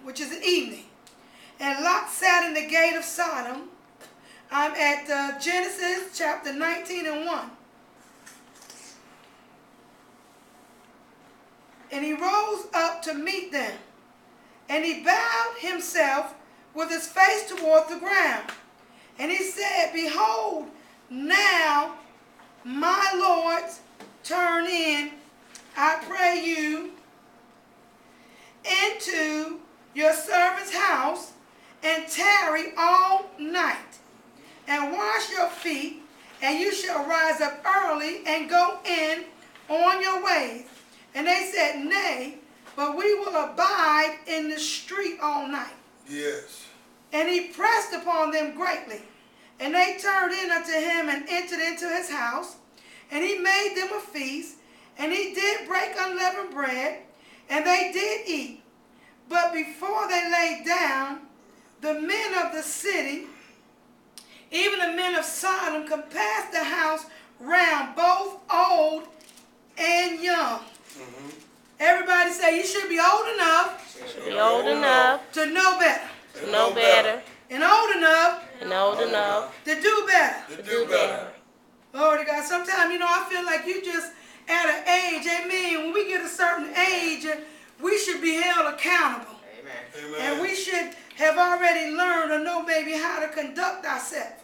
which is the evening. And Lot sat in the gate of Sodom. I'm at Genesis chapter 19 and 1. And he rose up to meet them. And he bowed himself with his face toward the ground. And he said, Behold, now my lords, turn in, I pray you, into your servant's house, and tarry all night, and wash your feet, and you shall rise up early and go in on your ways. And they said, Nay, but we will abide in the street all night. Yes. And he pressed upon them greatly. And they turned in unto him and entered into his house. And he made them a feast. And he did break unleavened bread. And they did eat. But before they lay down, the men of the city, even the men of Sodom, compassed the house round, both old and young. Mm-hmm. Everybody say, you should be old enough. Be old enough to know better. To know better. And old enough. And old enough to do better. To do better. Glory to God. Sometimes, I feel like you just at an age, amen, when we get a certain age, we should be held accountable. Amen. And we should have already learned or know maybe how to conduct ourselves.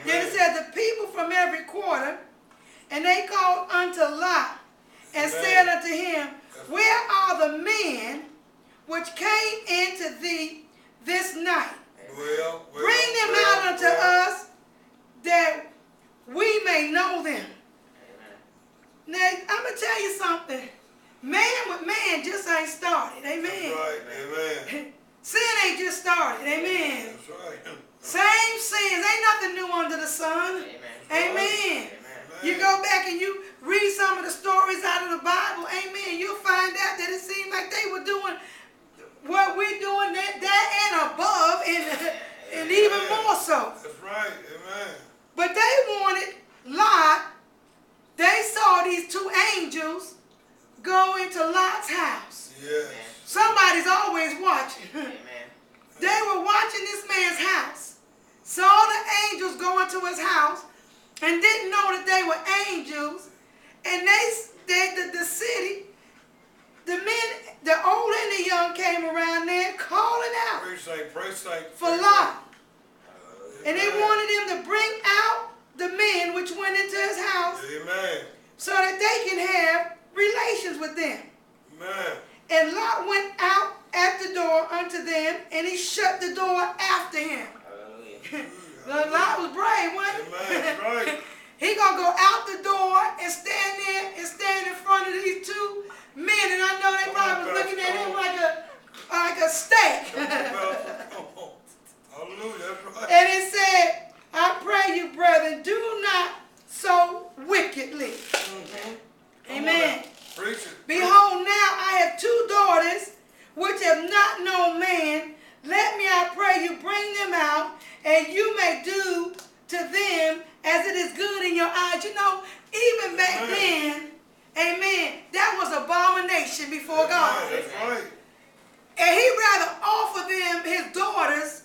Then it said, the people from every quarter, and they called unto Lot, and said unto him, Where are the men which came into thee this night? Bring them out unto us, that we may know them. Now, I'm going to tell you something. Man with man just ain't started. Amen. That's right. Amen. Sin ain't just started. Amen. That's right. Same sins. Ain't nothing new under the sun. Amen. Amen. You go back and you read some of the stories out of the Bible. Amen. You'll find out that it seemed like they were doing what we're doing that and above and even more so. That's right. Amen. But they wanted Lot. They saw these two angels go into Lot's house. Yes. Somebody's always watching. Amen. They were watching this man's house. Saw the angels go into his house and didn't know that they were angels. And the city, the men, the old and the young came around there calling out for Lot. And they wanted him to bring out the men which went into his house. Amen. So that they can have relations with them. Amen. And Lot went out at the door unto them, and he shut the door after him. Lot was brave, wasn't he? Amen. Right. He gonna go out the door and stand there and stand in front of these two men, and I know they probably was looking at him like a steak. Hallelujah. That's right. And it said, I pray you, brethren, do not so wickedly. Mm-hmm. Amen. Behold, now I have two daughters which have not known man. Let me, I pray you, bring them out, and you may do to them as it is good in your eyes. Even back then, amen, that was abomination before God. That's right. And he'd rather offer them his daughters,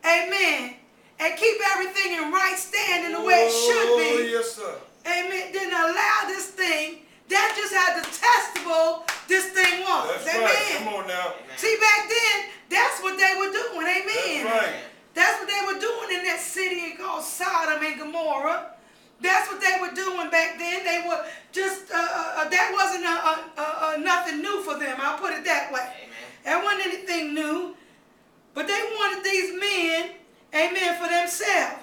amen, and keep everything in right standing the way it should be. Yes, sir. Amen. Then allow this thing. That's just how detestable this thing was. That's amen. Right. Come on now. See, back then, that's what they were doing. Amen. That's right. That's what they were doing in that city called Sodom and Gomorrah. That's what they were doing back then. They were just, that wasn't nothing new for them. I'll put it that way. Amen. That wasn't anything new. But they wanted these men, amen, for themselves.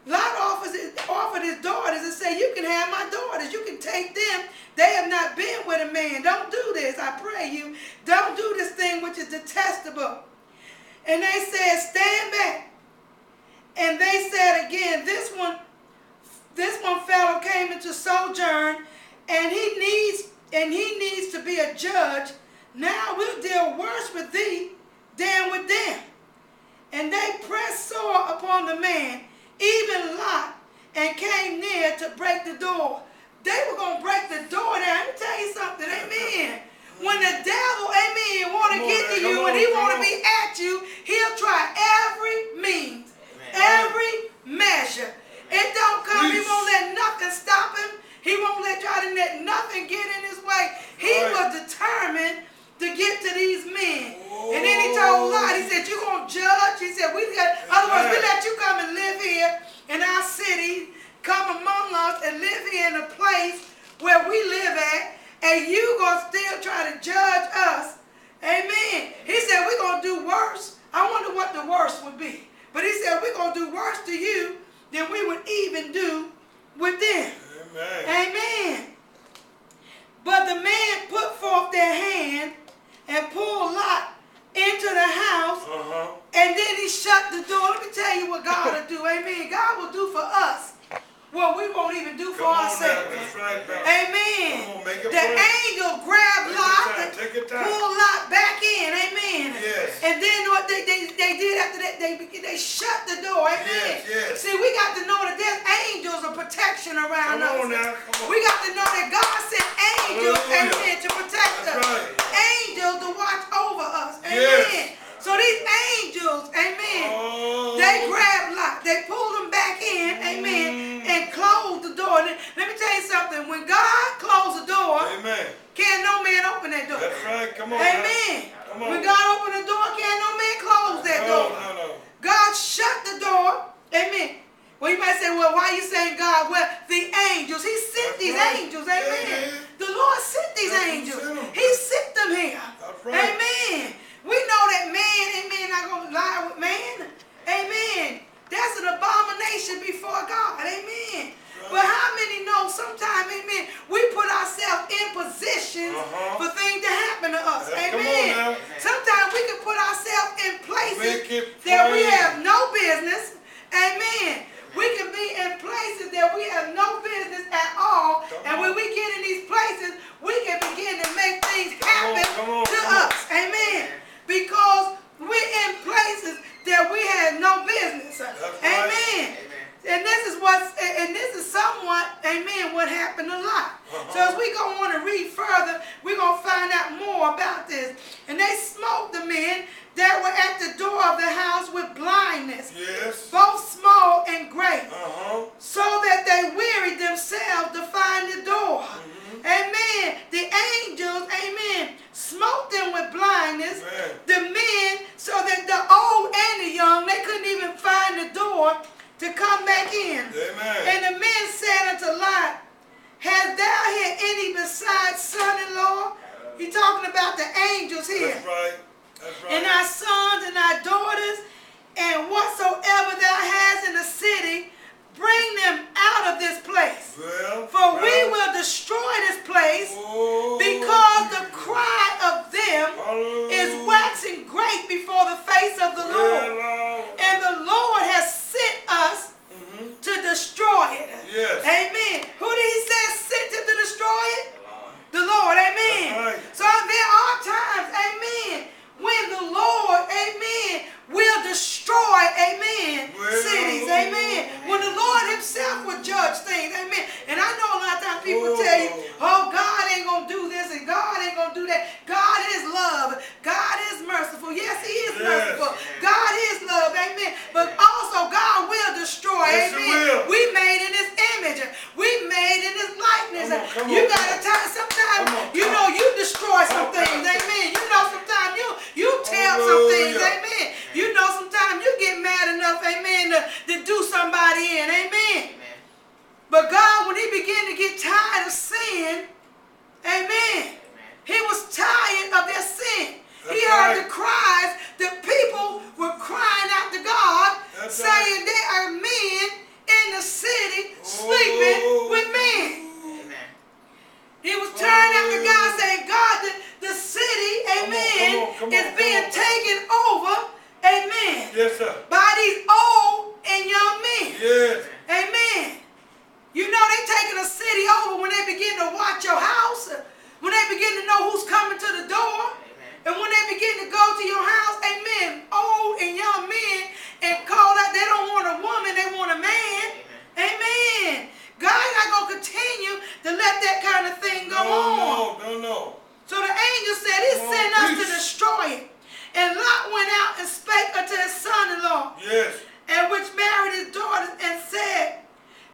Lot offered his daughters and said, you can have my daughters. You can take them. They have not been with a man. Don't do this. I pray you. Don't do this thing which is detestable. And they said, stand back. And they said again, this one fellow came into sojourn, and he needs to be a judge. Now we'll deal worse with thee than with them. And they pressed sore upon the man, even Lot, and came near to break the door. They were going to break the door down. Let me tell you something, amen. When the devil, amen, want to get to you and he want to be at a place where we live at, and you gonna still try to judge us. Amen. He said we're gonna do worse. I wonder what the worst would be. But he said we're gonna do worse to you than we would even do with them. Amen. Amen. But the man put forth their hand and pulled Lot into the house, and then he shut the door. Let me tell you what God will do. Amen. God will do for us what we won't even do for ourselves. Right, amen. The angel grabbed Lot and pulled Lot back in. Amen. Yes. And then what they did after that, they shut the door. Amen. Yes. See, we got to know that there's angels of protection around us. We got to know that God sent angels, amen, to protect us. Right. Angels to watch over us. Amen. Yes. So these angels, amen, they grabbed Lot, they pulled him back in, amen, and closed the door. Let me tell you something. When God closed the door, amen, can no man open that door? That's right. Come on. Amen. Come on. When God opened the door, can no man close that door? No. God shut the door. Amen. Well, you might say, well, why are you saying God? Well, the angels. He sent these angels. Amen. Yeah. The Lord sent these angels. He sent them here. That's right. Amen. We know that man, amen, not going to lie with man. Amen. That's an abomination before God. Amen. Right. But how many know sometimes, amen, we put ourselves in positions for things to happen to us. Amen. Sometimes we can put ourselves in places that we have no business. Amen. We can be in places that we have no business at all. And when we get in these places, we can begin to make things happen to us. Amen. Because we're in places that we have no business. Amen. And this is somewhat, amen, what happened a lot. So as we go on to read further, we're going to find out more about this. And they smote the men that were at the door of the house with blindness, both small and great, so that they wearied themselves to find the door. Amen. The angels, amen, smote them with blindness. The men, so that the old and the young, they couldn't even find the door to come back in. Amen. And the men said unto Lot, hast thou here any besides son-in-law? He's talking about the angels here. That's right. That's right. And our sons and our daughters, and whatsoever thou hast in the city, bring them out of this place. For we will destroy this place, because the cry of them is waxing great before the face of the Lord. And the Lord has sent us to destroy it. Yes. Amen. Who did he say sent him to destroy it? The Lord. Amen. Right. So there are times, amen, when the Lord, amen, will destroy, amen, cities, amen. When the Lord himself will judge things, amen. And I know a lot of times people tell you, oh, God ain't going to do this and God ain't going to do that. God is love. God is merciful. Yes, he is merciful. God is love, amen. But also God will destroy, amen. We made in his image. We made in his likeness. You got to tell sometimes, you know, you destroy some things, amen. You know, sometimes you tell some things, amen. You know, sometimes you get mad enough, amen, to do somebody in, amen. But God, when he began to get tired of sin, amen, he was tired of their sin. He heard the cries. The people were crying out to God, saying there are men in the city sleeping with men. He was turning after God, saying, God, the city, amen, is being taken over, amen, Yes, sir. by these old and young men. Yes. Amen. You know they taking a city over when they begin to watch your house, when they begin to know who's coming to the door, and when they begin to go to your house, amen, old and young men, and call out, they don't want a woman, they want a man. Amen. God's not going to continue to let that kind of thing go on. No. So the angel said, he sent us to destroy it. And Lot went out and spake unto his son-in-law. Yes.